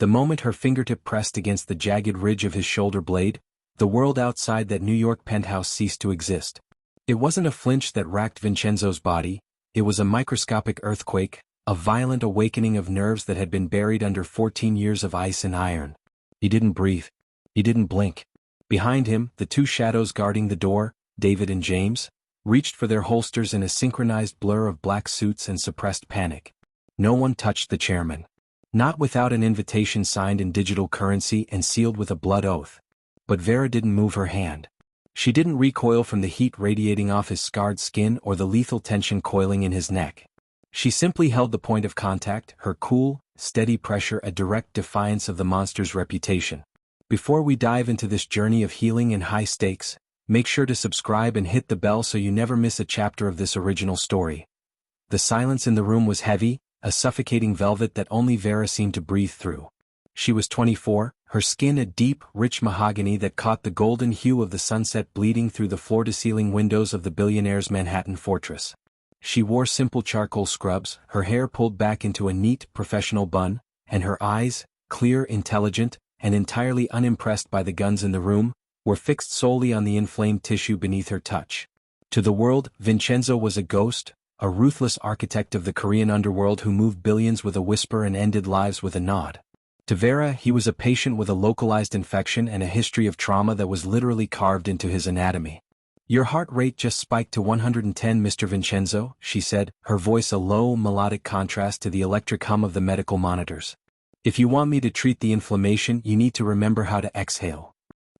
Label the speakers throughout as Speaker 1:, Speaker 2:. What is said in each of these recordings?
Speaker 1: The moment her fingertip pressed against the jagged ridge of his shoulder blade, the world outside that New York penthouse ceased to exist. It wasn't a flinch that racked Vincenzo's body, it was a microscopic earthquake, a violent awakening of nerves that had been buried under 14 years of ice and iron. He didn't breathe. He didn't blink. Behind him, the two shadows guarding the door, David and James, reached for their holsters in a synchronized blur of black suits and suppressed panic. No one touched the chairman. Not without an invitation signed in digital currency and sealed with a blood oath. But Vera didn't move her hand. She didn't recoil from the heat radiating off his scarred skin or the lethal tension coiling in his neck. She simply held the point of contact, her cool, steady pressure a direct defiance of the monster's reputation. Before we dive into this journey of healing and high stakes, make sure to subscribe and hit the bell so you never miss a chapter of this original story. The silence in the room was heavy, a suffocating velvet that only Vera seemed to breathe through. She was 24, her skin a deep, rich mahogany that caught the golden hue of the sunset bleeding through the floor-to-ceiling windows of the billionaire's Manhattan fortress. She wore simple charcoal scrubs, her hair pulled back into a neat, professional bun, and her eyes, clear, intelligent, and entirely unimpressed by the guns in the room, were fixed solely on the inflamed tissue beneath her touch. To the world, Vincenzo was a ghost, a ruthless architect of the Korean underworld who moved billions with a whisper and ended lives with a nod. To Vera, he was a patient with a localized infection and a history of trauma that was literally carved into his anatomy. "Your heart rate just spiked to 110, Mr. Vincenzo," she said, her voice a low, melodic contrast to the electric hum of the medical monitors. "If you want me to treat the inflammation, you need to remember how to exhale."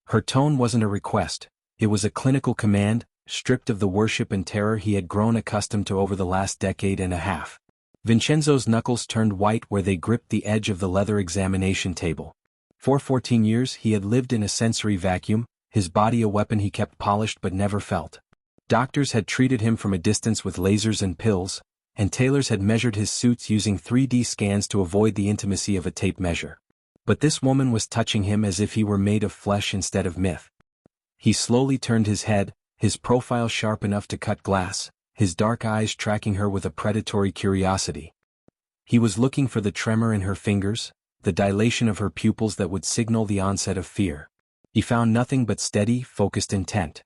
Speaker 1: Her tone wasn't a request, it was a clinical command, stripped of the worship and terror he had grown accustomed to over the last decade and a half. Vincenzo's knuckles turned white where they gripped the edge of the leather examination table. For 14 years he had lived in a sensory vacuum, his body a weapon he kept polished but never felt. Doctors had treated him from a distance with lasers and pills, and tailors had measured his suits using 3D scans to avoid the intimacy of a tape measure. But this woman was touching him as if he were made of flesh instead of myth. He slowly turned his head, his profile sharp enough to cut glass, his dark eyes tracking her with a predatory curiosity. He was looking for the tremor in her fingers, the dilation of her pupils that would signal the onset of fear. He found nothing but steady, focused intent.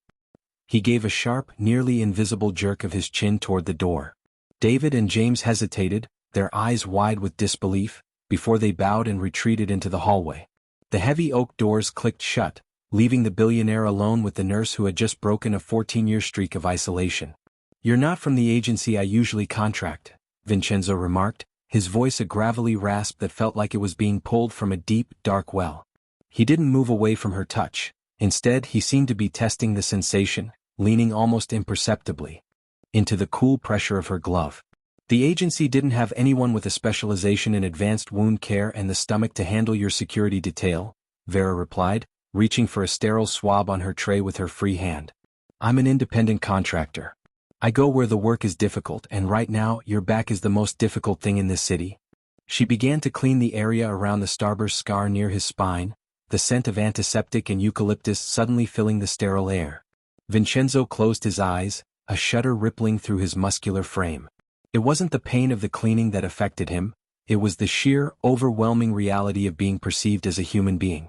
Speaker 1: He gave a sharp, nearly invisible jerk of his chin toward the door. David and James hesitated, their eyes wide with disbelief, before they bowed and retreated into the hallway. The heavy oak doors clicked shut, leaving the billionaire alone with the nurse who had just broken a 14-year streak of isolation. "You're not from the agency I usually contract," Vincenzo remarked, his voice a gravelly rasp that felt like it was being pulled from a deep, dark well. He didn't move away from her touch. Instead, he seemed to be testing the sensation, leaning almost imperceptibly into the cool pressure of her glove. "The agency didn't have anyone with a specialization in advanced wound care and the stomach to handle your security detail," Vera replied, reaching for a sterile swab on her tray with her free hand. "I'm an independent contractor. I go where the work is difficult, and right now, your back is the most difficult thing in this city." She began to clean the area around the starburst scar near his spine, the scent of antiseptic and eucalyptus suddenly filling the sterile air. Vincenzo closed his eyes, a shudder rippling through his muscular frame. It wasn't the pain of the cleaning that affected him, it was the sheer, overwhelming reality of being perceived as a human being.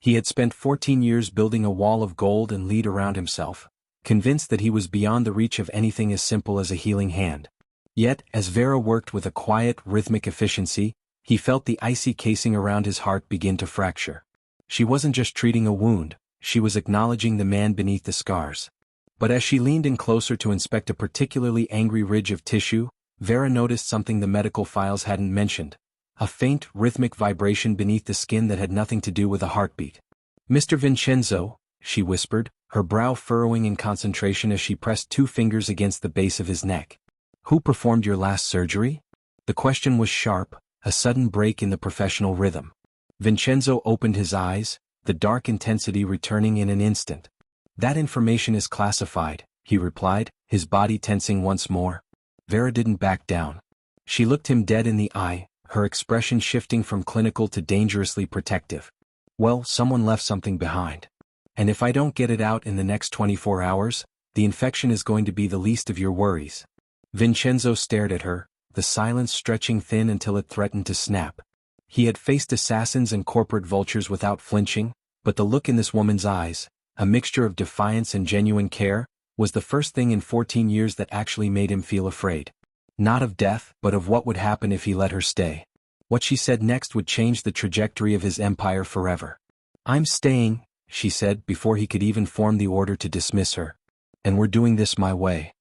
Speaker 1: He had spent 14 years building a wall of gold and lead around himself, convinced that he was beyond the reach of anything as simple as a healing hand. Yet, as Vera worked with a quiet, rhythmic efficiency, he felt the icy casing around his heart begin to fracture. She wasn't just treating a wound, she was acknowledging the man beneath the scars. But as she leaned in closer to inspect a particularly angry ridge of tissue, Vera noticed something the medical files hadn't mentioned. A faint, rhythmic vibration beneath the skin that had nothing to do with a heartbeat. "Mr. Vincenzo," she whispered, her brow furrowing in concentration as she pressed 2 fingers against the base of his neck. "Who performed your last surgery?" The question was sharp, a sudden break in the professional rhythm. Vincenzo opened his eyes, the dark intensity returning in an instant. "That information is classified," he replied, his body tensing once more. Vera didn't back down. She looked him dead in the eye, her expression shifting from clinical to dangerously protective. "Well, someone left something behind. And if I don't get it out in the next 24 hours, the infection is going to be the least of your worries." Vincenzo stared at her, the silence stretching thin until it threatened to snap. He had faced assassins and corporate vultures without flinching, but the look in this woman's eyes, a mixture of defiance and genuine care, was the first thing in 14 years that actually made him feel afraid. Not of death, but of what would happen if he let her stay. What she said next would change the trajectory of his empire forever. "I'm staying," she said before he could even form the order to dismiss her. "And we're doing this my way."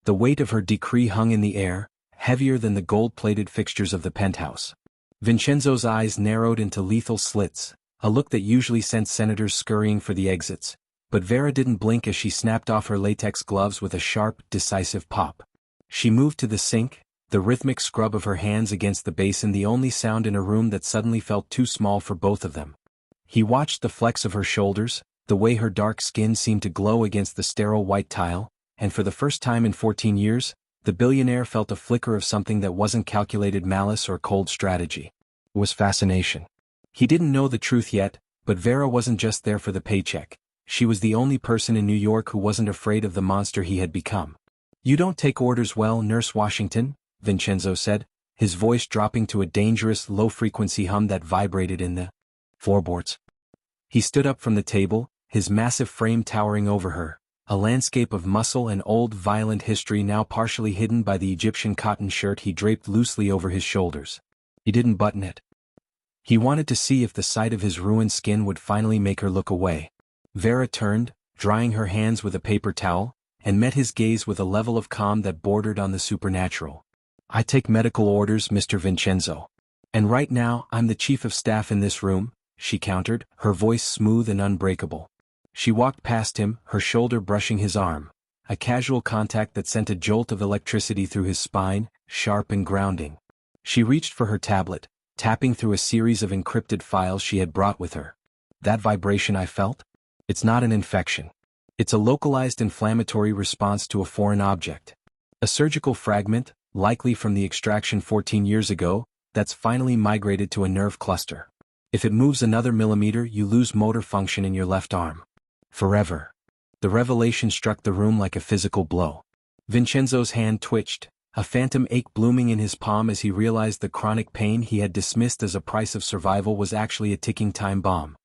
Speaker 1: The weight of her decree hung in the air, heavier than the gold-plated fixtures of the penthouse. Vincenzo's eyes narrowed into lethal slits, a look that usually sent senators scurrying for the exits, but Vera didn't blink as she snapped off her latex gloves with a sharp, decisive pop. She moved to the sink, the rhythmic scrub of her hands against the basin the only sound in a room that suddenly felt too small for both of them. He watched the flex of her shoulders, the way her dark skin seemed to glow against the sterile white tile, and for the first time in 14 years, the billionaire felt a flicker of something that wasn't calculated malice or cold strategy. It was fascination. He didn't know the truth yet, but Vera wasn't just there for the paycheck. She was the only person in New York who wasn't afraid of the monster he had become. "You don't take orders well, Nurse Washington," Vincenzo said, his voice dropping to a dangerous, low-frequency hum that vibrated in the floorboards. He stood up from the table, his massive frame towering over her, a landscape of muscle and old violent history now partially hidden by the Egyptian cotton shirt he draped loosely over his shoulders. He didn't button it. He wanted to see if the sight of his ruined skin would finally make her look away. Vera turned, drying her hands with a paper towel, and met his gaze with a level of calm that bordered on the supernatural. "I take medical orders, Mr. Vincenzo. And right now I'm the chief of staff in this room," she countered, her voice smooth and unbreakable. She walked past him, her shoulder brushing his arm, a casual contact that sent a jolt of electricity through his spine, sharp and grounding. She reached for her tablet, tapping through a series of encrypted files she had brought with her. "That vibration I felt? It's not an infection. It's a localized inflammatory response to a foreign object. A surgical fragment, likely from the extraction 14 years ago, that's finally migrated to a nerve cluster. If it moves another millimeter, you lose motor function in your left arm. Forever." The revelation struck the room like a physical blow. Vincenzo's hand twitched, a phantom ache blooming in his palm as he realized the chronic pain he had dismissed as a price of survival was actually a ticking time bomb.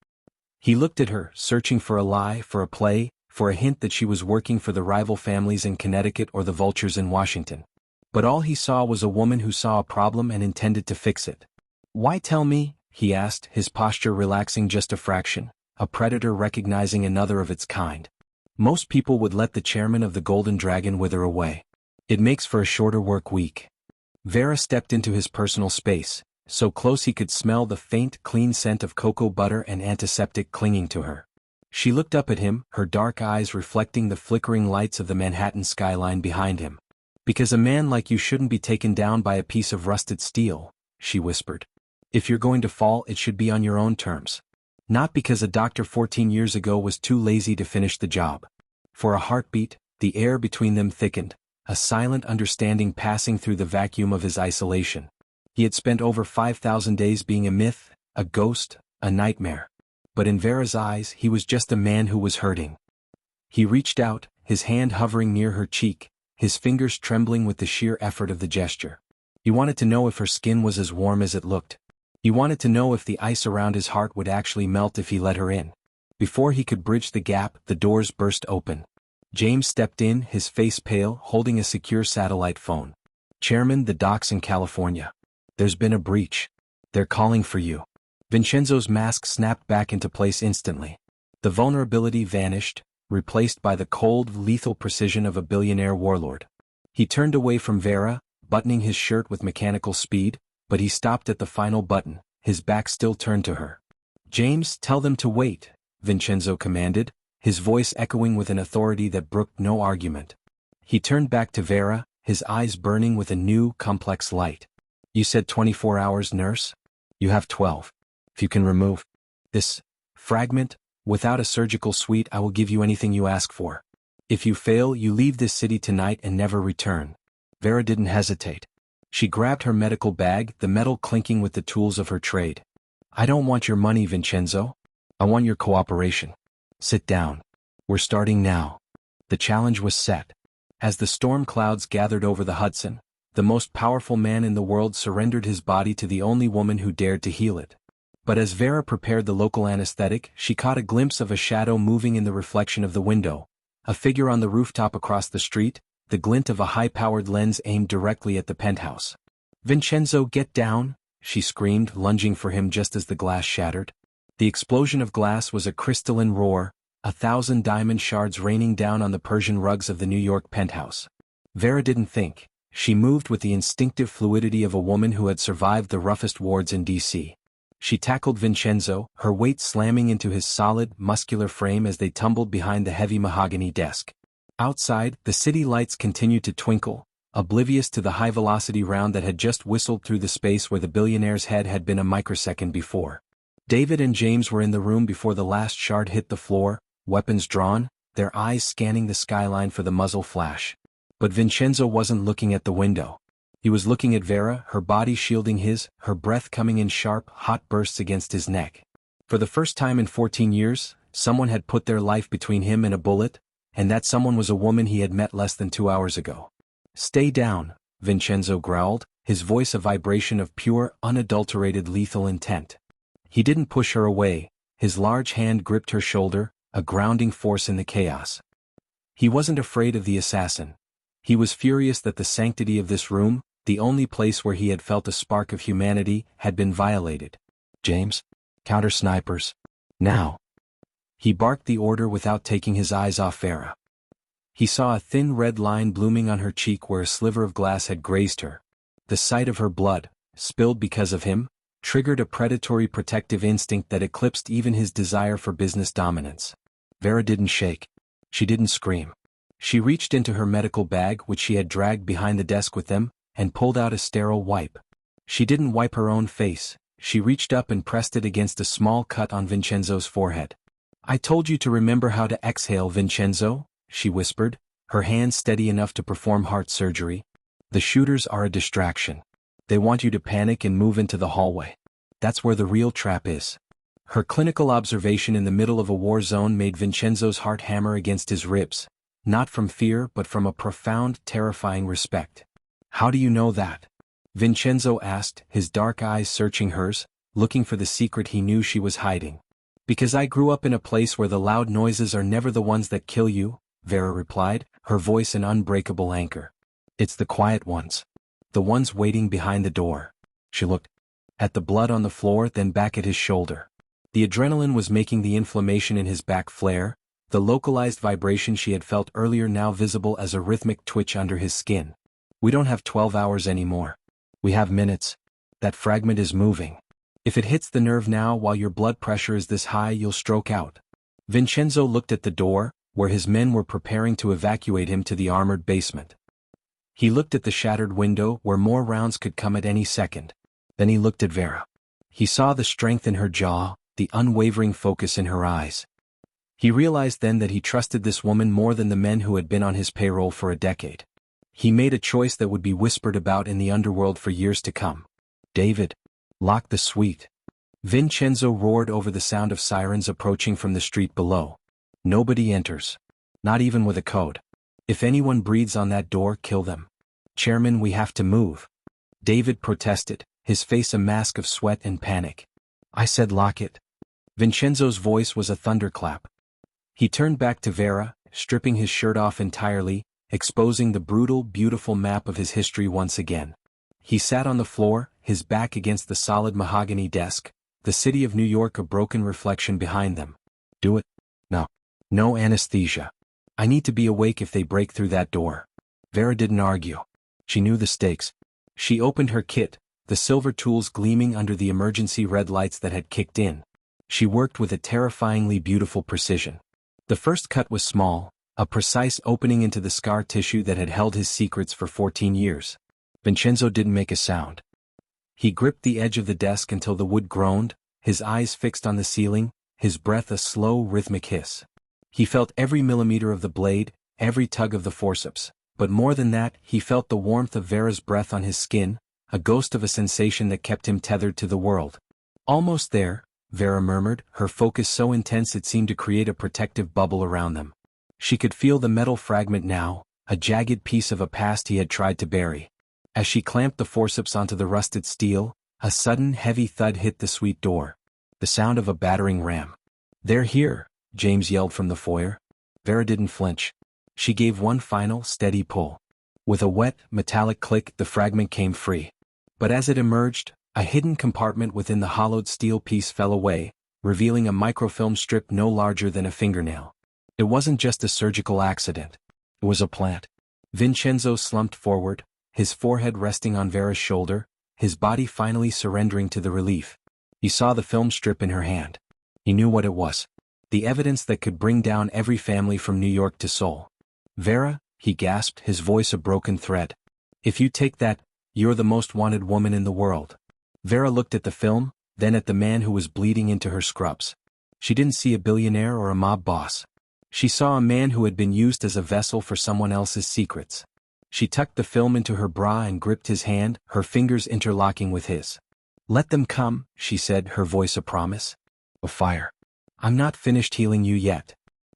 Speaker 1: He looked at her, searching for a lie, for a play, for a hint that she was working for the rival families in Connecticut or the vultures in Washington. But all he saw was a woman who saw a problem and intended to fix it. "Why tell me?" he asked, his posture relaxing just a fraction, a predator recognizing another of its kind. "Most people would let the chairman of the Golden Dragon wither away. It makes for a shorter work week." Vera stepped into his personal space, so close he could smell the faint, clean scent of cocoa butter and antiseptic clinging to her. She looked up at him, her dark eyes reflecting the flickering lights of the Manhattan skyline behind him. "Because a man like you shouldn't be taken down by a piece of rusted steel," she whispered. "If you're going to fall, it should be on your own terms. Not because a doctor 14 years ago was too lazy to finish the job." For a heartbeat, the air between them thickened, a silent understanding passing through the vacuum of his isolation. He had spent over 5,000 days being a myth, a ghost, a nightmare. But in Vera's eyes he was just a man who was hurting. He reached out, his hand hovering near her cheek, his fingers trembling with the sheer effort of the gesture. He wanted to know if her skin was as warm as it looked. He wanted to know if the ice around his heart would actually melt if he let her in. Before he could bridge the gap, the doors burst open. James stepped in, his face pale, holding a secure satellite phone. "Chairman, the docks in California. There's been a breach. They're calling for you." Vincenzo's mask snapped back into place instantly. The vulnerability vanished, replaced by the cold, lethal precision of a billionaire warlord. He turned away from Vera, buttoning his shirt with mechanical speed, but he stopped at the final button, his back still turned to her. "James, tell them to wait," Vincenzo commanded, his voice echoing with an authority that brooked no argument. He turned back to Vera, his eyes burning with a new, complex light. "You said 24 hours, nurse? You have 12. If you can remove this fragment, without a surgical suite, I will give you anything you ask for. If you fail, you leave this city tonight and never return." Vera didn't hesitate. She grabbed her medical bag, the metal clinking with the tools of her trade. "I don't want your money, Vincenzo. I want your cooperation. Sit down. We're starting now." The challenge was set. As the storm clouds gathered over the Hudson, The most powerful man in the world surrendered his body to the only woman who dared to heal it. But as Vera prepared the local anesthetic, she caught a glimpse of a shadow moving in the reflection of the window, a figure on the rooftop across the street, the glint of a high-powered lens aimed directly at the penthouse. "Vincenzo, get down!" she screamed, lunging for him just as the glass shattered. The explosion of glass was a crystalline roar, 1,000 diamond shards raining down on the Persian rugs of the New York penthouse. Vera didn't think. She moved with the instinctive fluidity of a woman who had survived the roughest wards in D.C. She tackled Vincenzo, her weight slamming into his solid, muscular frame as they tumbled behind the heavy mahogany desk. Outside, the city lights continued to twinkle, oblivious to the high-velocity round that had just whistled through the space where the billionaire's head had been a microsecond before. David and James were in the room before the last shard hit the floor, weapons drawn, their eyes scanning the skyline for the muzzle flash. But Vincenzo wasn't looking at the window. He was looking at Vera, her body shielding his, her breath coming in sharp, hot bursts against his neck. For the first time in 14 years, someone had put their life between him and a bullet, and that someone was a woman he had met less than 2 hours ago. "Stay down," Vincenzo growled, his voice a vibration of pure, unadulterated lethal intent. He didn't push her away, his large hand gripped her shoulder, a grounding force in the chaos. He wasn't afraid of the assassin. He was furious that the sanctity of this room, the only place where he had felt a spark of humanity, had been violated. "James, counter snipers. Now." He barked the order without taking his eyes off Vera. He saw a thin red line blooming on her cheek where a sliver of glass had grazed her. The sight of her blood, spilled because of him, triggered a predatory protective instinct that eclipsed even his desire for business dominance. Vera didn't shake. She didn't scream. She reached into her medical bag, which she had dragged behind the desk with them, and pulled out a sterile wipe. She didn't wipe her own face. She reached up and pressed it against a small cut on Vincenzo's forehead. "I told you to remember how to exhale, Vincenzo," she whispered, her hand steady enough to perform heart surgery. "The shooters are a distraction. They want you to panic and move into the hallway. That's where the real trap is." Her clinical observation in the middle of a war zone made Vincenzo's heart hammer against his ribs, not from fear but from a profound, terrifying respect. "How do you know that?" Vincenzo asked, his dark eyes searching hers, looking for the secret he knew she was hiding. "Because I grew up in a place where the loud noises are never the ones that kill you," Vera replied, her voice an unbreakable anchor. "It's the quiet ones. The ones waiting behind the door." She looked at the blood on the floor, then back at his shoulder. The adrenaline was making the inflammation in his back flare, the localized vibration she had felt earlier now visible as a rhythmic twitch under his skin. "We don't have 12 hours anymore. We have minutes. That fragment is moving. If it hits the nerve now while your blood pressure is this high, you'll stroke out." Vincenzo looked at the door, where his men were preparing to evacuate him to the armored basement. He looked at the shattered window where more rounds could come at any second. Then he looked at Vera. He saw the strength in her jaw, the unwavering focus in her eyes. He realized then that he trusted this woman more than the men who had been on his payroll for a decade. He made a choice that would be whispered about in the underworld for years to come. "David, lock the suite." Vincenzo roared over the sound of sirens approaching from the street below. "Nobody enters. Not even with a code. If anyone breathes on that door, kill them." "Chairman, we have to move." David protested, his face a mask of sweat and panic. "I said lock it." Vincenzo's voice was a thunderclap. He turned back to Vera, stripping his shirt off entirely, exposing the brutal, beautiful map of his history once again. He sat on the floor, his back against the solid mahogany desk, the city of New York a broken reflection behind them. "Do it." "No. No anesthesia. I need to be awake if they break through that door." Vera didn't argue. She knew the stakes. She opened her kit, the silver tools gleaming under the emergency red lights that had kicked in. She worked with a terrifyingly beautiful precision. The first cut was small, a precise opening into the scar tissue that had held his secrets for 14 years. Vincenzo didn't make a sound. He gripped the edge of the desk until the wood groaned, his eyes fixed on the ceiling, his breath a slow, rhythmic hiss. He felt every millimeter of the blade, every tug of the forceps, but more than that, he felt the warmth of Vera's breath on his skin, a ghost of a sensation that kept him tethered to the world. "Almost there," Vera murmured, her focus so intense it seemed to create a protective bubble around them. She could feel the metal fragment now, a jagged piece of a past he had tried to bury. As she clamped the forceps onto the rusted steel, a sudden heavy thud hit the suite door. The sound of a battering ram. "They're here," James yelled from the foyer. Vera didn't flinch. She gave one final, steady pull. With a wet, metallic click, the fragment came free. But as it emerged, a hidden compartment within the hollowed steel piece fell away, revealing a microfilm strip no larger than a fingernail. It wasn't just a surgical accident. It was a plant. Vincenzo slumped forward, his forehead resting on Vera's shoulder, his body finally surrendering to the relief. He saw the film strip in her hand. He knew what it was. The evidence that could bring down every family from New York to Seoul. "Vera," he gasped, his voice a broken thread. "If you take that, you're the most wanted woman in the world." Vera looked at the film, then at the man who was bleeding into her scrubs. She didn't see a billionaire or a mob boss. She saw a man who had been used as a vessel for someone else's secrets. She tucked the film into her bra and gripped his hand, her fingers interlocking with his. "Let them come," she said, her voice a promise. "A fire. I'm not finished healing you yet."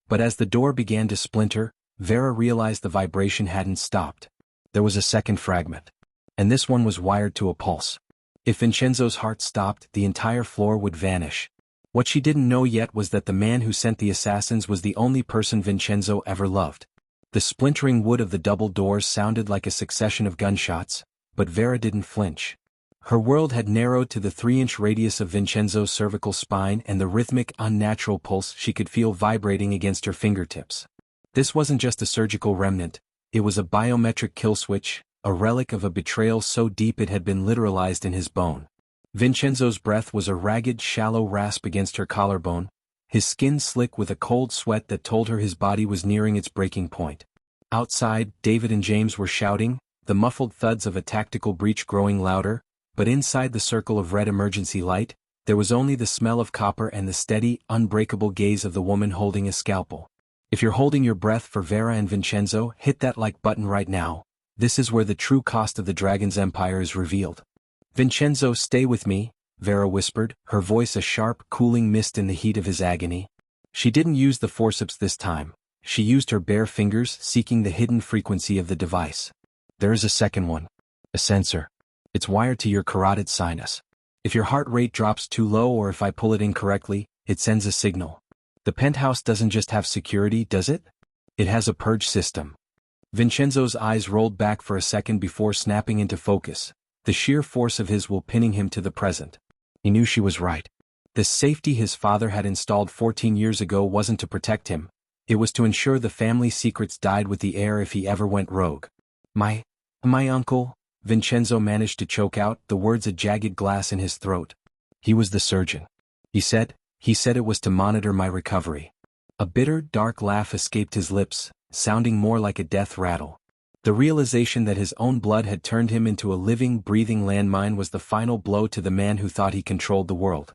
Speaker 1: But as the door began to splinter, Vera realized the vibration hadn't stopped. There was a second fragment. And this one was wired to a pulse. If Vincenzo's heart stopped, the entire floor would vanish. What she didn't know yet was that the man who sent the assassins was the only person Vincenzo ever loved. The splintering wood of the double doors sounded like a succession of gunshots, but Vera didn't flinch. Her world had narrowed to the 3-inch radius of Vincenzo's cervical spine and the rhythmic, unnatural pulse she could feel vibrating against her fingertips. This wasn't just a surgical remnant, it was a biometric kill switch, a relic of a betrayal so deep it had been literalized in his bone. Vincenzo's breath was a ragged, shallow rasp against her collarbone, his skin slick with a cold sweat that told her his body was nearing its breaking point. Outside, David and James were shouting, the muffled thuds of a tactical breach growing louder, but inside the circle of red emergency light, there was only the smell of copper and the steady, unbreakable gaze of the woman holding a scalpel. If you're holding your breath for Vera and Vincenzo, hit that like button right now. This is where the true cost of the Dragon's Empire is revealed. "Vincenzo, stay with me," Vera whispered, her voice a sharp, cooling mist in the heat of his agony. She didn't use the forceps this time. She used her bare fingers, seeking the hidden frequency of the device. "There is a second one. A sensor. It's wired to your carotid sinus. If your heart rate drops too low or if I pull it incorrectly, it sends a signal. The Penthouse doesn't just have security, does it? It has a purge system." Vincenzo's eyes rolled back for a second before snapping into focus, the sheer force of his will pinning him to the present. He knew she was right. The safety his father had installed 14 years ago wasn't to protect him, it was to ensure the family secrets died with the heir if he ever went rogue. My uncle," Vincenzo managed to choke out, the words a jagged glass in his throat. "He was the surgeon. He said it was to monitor my recovery." A bitter, dark laugh escaped his lips, sounding more like a death rattle. The realization that his own blood had turned him into a living, breathing landmine was the final blow to the man who thought he controlled the world.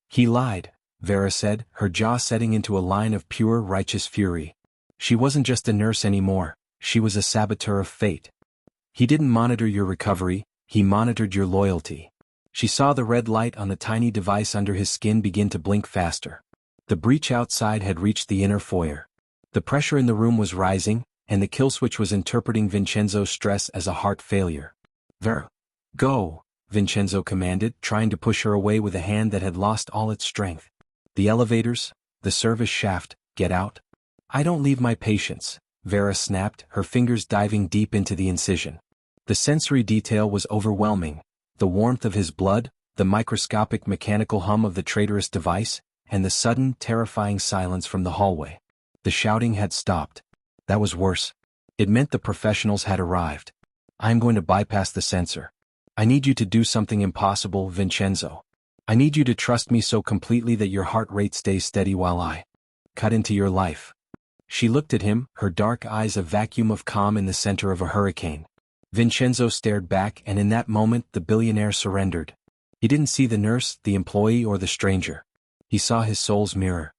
Speaker 1: "He lied," Vera said, her jaw setting into a line of pure, righteous fury. "She wasn't just a nurse anymore, she was a saboteur of fate. He didn't monitor your recovery, he monitored your loyalty." She saw the red light on the tiny device under his skin begin to blink faster. The breach outside had reached the inner foyer. The pressure in the room was rising, and the kill switch was interpreting Vincenzo's stress as a heart failure. "Vera, go," Vincenzo commanded, trying to push her away with a hand that had lost all its strength. "The elevators, the service shaft, get out." "I don't leave my patients," Vera snapped, her fingers diving deep into the incision. The sensory detail was overwhelming, the warmth of his blood, the microscopic mechanical hum of the traitorous device, and the sudden, terrifying silence from the hallway. The shouting had stopped. That was worse. It meant the professionals had arrived. "I'm going to bypass the sensor. I need you to do something impossible, Vincenzo. I need you to trust me so completely that your heart rate stays steady while I cut into your life." She looked at him, her dark eyes a vacuum of calm in the center of a hurricane. Vincenzo stared back, and in that moment the billionaire surrendered. He didn't see the nurse, the employee, or the stranger. He saw his soul's mirror.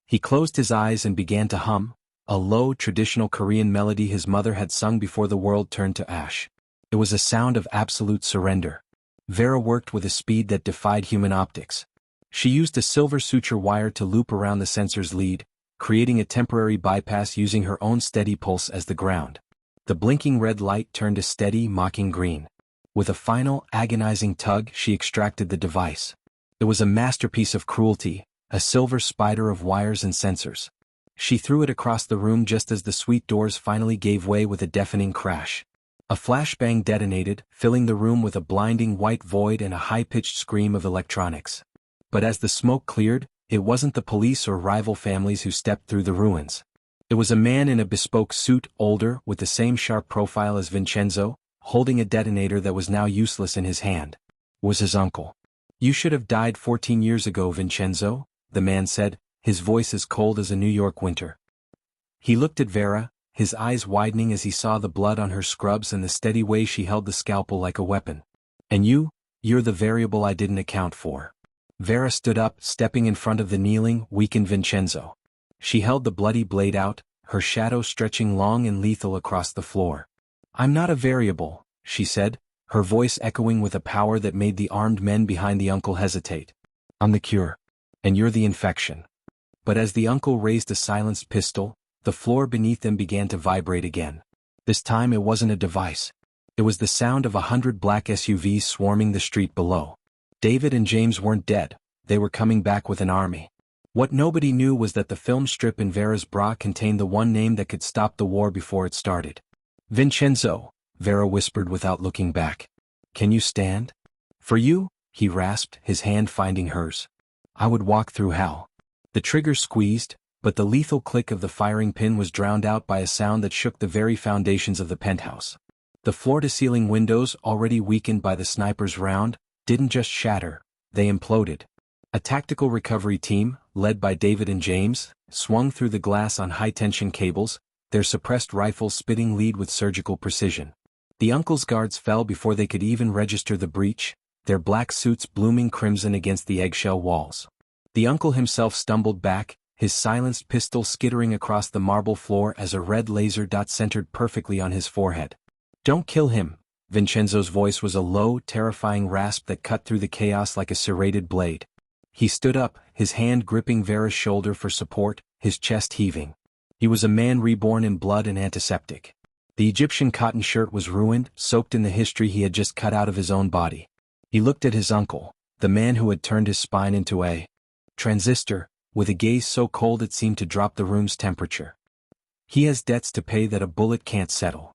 Speaker 1: He closed his eyes and began to hum, a low, traditional Korean melody his mother had sung before the world turned to ash. It was a sound of absolute surrender. Vera worked with a speed that defied human optics. She used a silver suture wire to loop around the sensor's lead, creating a temporary bypass using her own steady pulse as the ground. The blinking red light turned a steady, mocking green. With a final, agonizing tug, she extracted the device. It was a masterpiece of cruelty, a silver spider of wires and sensors. She threw it across the room just as the suite doors finally gave way with a deafening crash. A flashbang detonated, filling the room with a blinding white void and a high-pitched scream of electronics. But as the smoke cleared, it wasn't the police or rival families who stepped through the ruins. It was a man in a bespoke suit, older, with the same sharp profile as Vincenzo, holding a detonator that was now useless in his hand. It was his uncle. "You should have died 14 years ago, Vincenzo," the man said, his voice as cold as a New York winter. He looked at Vera, his eyes widening as he saw the blood on her scrubs and the steady way she held the scalpel like a weapon. "And you're the variable I didn't account for." Vera stood up, stepping in front of the kneeling, weakened Vincenzo. She held the bloody blade out, her shadow stretching long and lethal across the floor. "I'm not a variable," she said, her voice echoing with a power that made the armed men behind the uncle hesitate. "I'm the cure. And you're the infection." But as the uncle raised a silenced pistol, the floor beneath them began to vibrate again. This time it wasn't a device. It was the sound of 100 black SUVs swarming the street below. David and James weren't dead, they were coming back with an army. What nobody knew was that the film strip in Vera's bra contained the one name that could stop the war before it started. "Vincenzo," Vera whispered without looking back. "Can you stand?" "For you," he rasped, his hand finding hers. "I would walk through hell." The trigger squeezed, but the lethal click of the firing pin was drowned out by a sound that shook the very foundations of the penthouse. The floor-to-ceiling windows, already weakened by the sniper's round, didn't just shatter, they imploded. A tactical recovery team, led by David and James, swung through the glass on high-tension cables, their suppressed rifles spitting lead with surgical precision. The uncle's guards fell before they could even register the breach, their black suits blooming crimson against the eggshell walls. The uncle himself stumbled back, his silenced pistol skittering across the marble floor as a red laser dot centered perfectly on his forehead. "Don't kill him," Vincenzo's voice was a low, terrifying rasp that cut through the chaos like a serrated blade. He stood up, his hand gripping Vera's shoulder for support, his chest heaving. He was a man reborn in blood and antiseptic. The Egyptian cotton shirt was ruined, soaked in the history he had just cut out of his own body. He looked at his uncle, the man who had turned his spine into a transistor, with a gaze so cold it seemed to drop the room's temperature. "He has debts to pay that a bullet can't settle."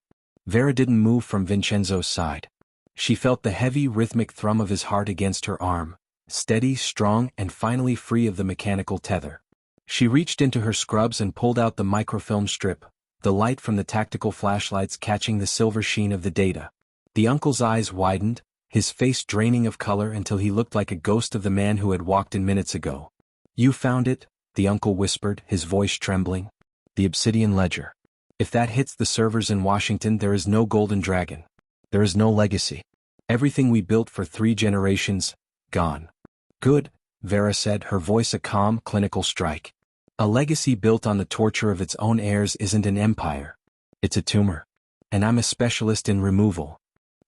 Speaker 1: Vera didn't move from Vincenzo's side. She felt the heavy rhythmic thrum of his heart against her arm, steady, strong, and finally free of the mechanical tether. She reached into her scrubs and pulled out the microfilm strip, the light from the tactical flashlights catching the silver sheen of the data. The uncle's eyes widened, his face draining of color until he looked like a ghost of the man who had walked in minutes ago. "You found it," the uncle whispered, his voice trembling. "The obsidian ledger. If that hits the servers in Washington, there is no golden dragon. There is no legacy. Everything we built for 3 generations, gone." "Good," Vera said, her voice a calm, clinical strike. "A legacy built on the torture of its own heirs isn't an empire. It's a tumor. And I'm a specialist in removal."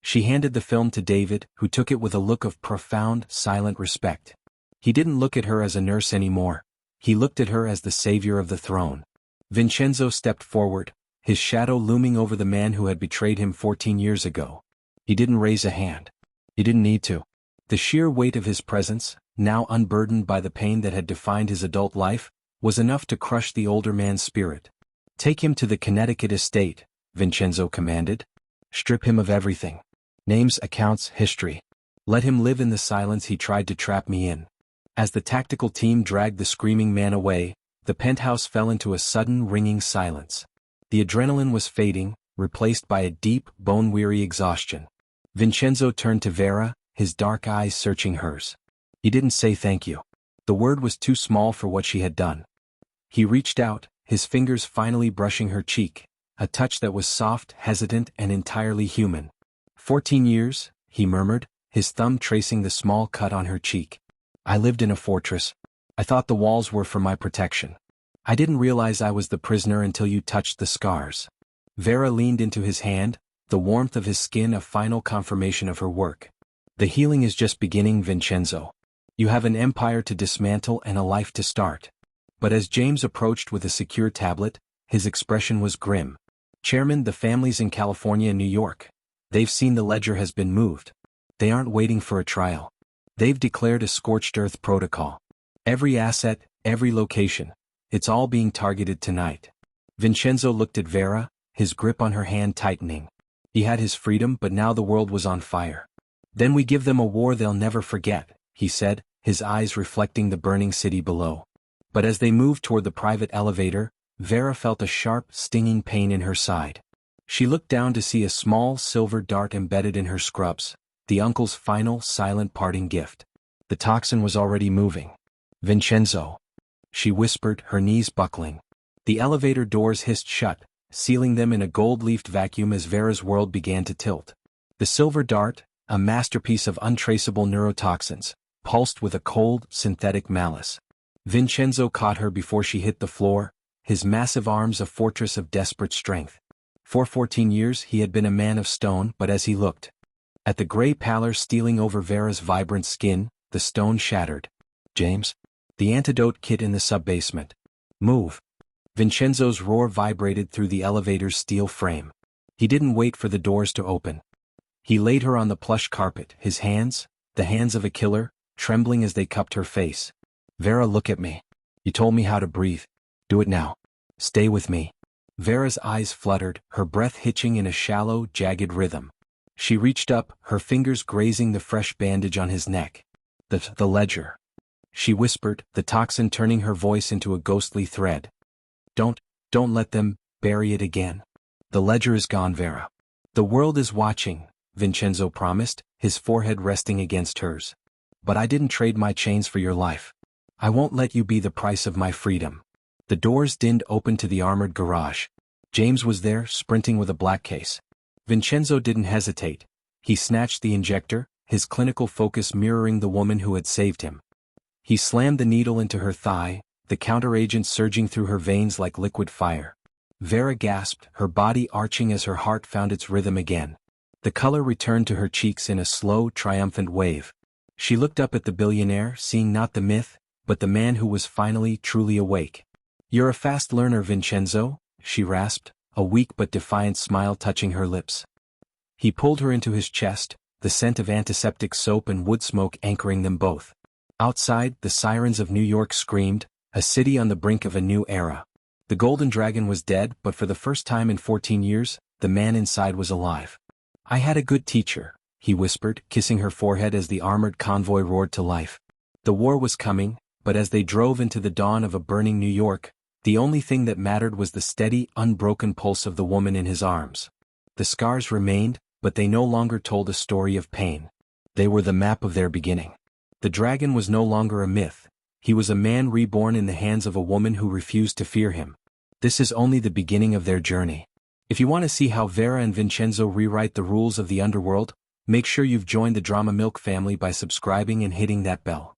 Speaker 1: She handed the film to David, who took it with a look of profound, silent respect. He didn't look at her as a nurse anymore. He looked at her as the savior of the throne. Vincenzo stepped forward, his shadow looming over the man who had betrayed him 14 years ago. He didn't raise a hand. He didn't need to. The sheer weight of his presence, now unburdened by the pain that had defined his adult life, was enough to crush the older man's spirit. "Take him to the Connecticut estate," Vincenzo commanded. "Strip him of everything. Names, accounts, history. Let him live in the silence he tried to trap me in." As the tactical team dragged the screaming man away, the penthouse fell into a sudden ringing silence. The adrenaline was fading, replaced by a deep, bone-weary exhaustion. Vincenzo turned to Vera, his dark eyes searching hers. He didn't say thank you. The word was too small for what she had done. He reached out, his fingers finally brushing her cheek, a touch that was soft, hesitant, and entirely human. 14 years, he murmured, his thumb tracing the small cut on her cheek. "I lived in a fortress. I thought the walls were for my protection. I didn't realize I was the prisoner until you touched the scars." Vera leaned into his hand, the warmth of his skin a final confirmation of her work. "The healing is just beginning, Vincenzo. You have an empire to dismantle and a life to start." But as James approached with a secure tablet, his expression was grim. "Chairman, the family's in California and New York. They've seen the ledger has been moved. They aren't waiting for a trial. They've declared a scorched earth protocol. Every asset, every location, it's all being targeted tonight. Vincenzo looked at Vera, his grip on her hand tightening. He had his freedom, but now the world was on fire. Then we give them a war they'll never forget, he said, his eyes reflecting the burning city below. But as they moved toward the private elevator, Vera felt a sharp, stinging pain in her side. She looked down to see a small silver dart embedded in her scrubs, the uncle's final, silent parting gift. The toxin was already moving. Vincenzo, she whispered, her knees buckling. The elevator doors hissed shut, sealing them in a gold-leafed vacuum as Vera's world began to tilt. The silver dart, a masterpiece of untraceable neurotoxins, pulsed with a cold, synthetic malice. Vincenzo caught her before she hit the floor, his massive arms a fortress of desperate strength. For 14 years he had been a man of stone, but as he looked at the gray pallor stealing over Vera's vibrant skin, the stone shattered. James? The antidote kit in the sub-basement. Move. Vincenzo's roar vibrated through the elevator's steel frame. He didn't wait for the doors to open. He laid her on the plush carpet, his hands, the hands of a killer, trembling as they cupped her face. Vera, look at me. You told me how to breathe. Do it now. Stay with me. Vera's eyes fluttered, her breath hitching in a shallow, jagged rhythm. She reached up, her fingers grazing the fresh bandage on his neck. The ledger. She whispered, the toxin turning her voice into a ghostly thread. Don't let them bury it again. The ledger is gone, Vera. The world is watching, Vincenzo promised, his forehead resting against hers. But I didn't trade my chains for your life. I won't let you be the price of my freedom. The doors dinned open to the armored garage. James was there, sprinting with a black case. Vincenzo didn't hesitate. He snatched the injector, his clinical focus mirroring the woman who had saved him. He slammed the needle into her thigh, the counteragent surging through her veins like liquid fire. Vera gasped, her body arching as her heart found its rhythm again. The color returned to her cheeks in a slow, triumphant wave. She looked up at the billionaire, seeing not the myth, but the man who was finally truly awake. You're a fast learner, Vincenzo, she rasped, a weak but defiant smile touching her lips. He pulled her into his chest, the scent of antiseptic soap and wood smoke anchoring them both. Outside, the sirens of New York screamed, a city on the brink of a new era. The Golden Dragon was dead, but for the first time in 14 years, the man inside was alive. I had a good teacher, he whispered, kissing her forehead as the armored convoy roared to life. The war was coming, but as they drove into the dawn of a burning New York, the only thing that mattered was the steady, unbroken pulse of the woman in his arms. The scars remained, but they no longer told a story of pain. They were the map of their beginning. The dragon was no longer a myth. He was a man reborn in the hands of a woman who refused to fear him. This is only the beginning of their journey. If you want to see how Vera and Vincenzo rewrite the rules of the underworld, make sure you've joined the Drama Milk family by subscribing and hitting that bell.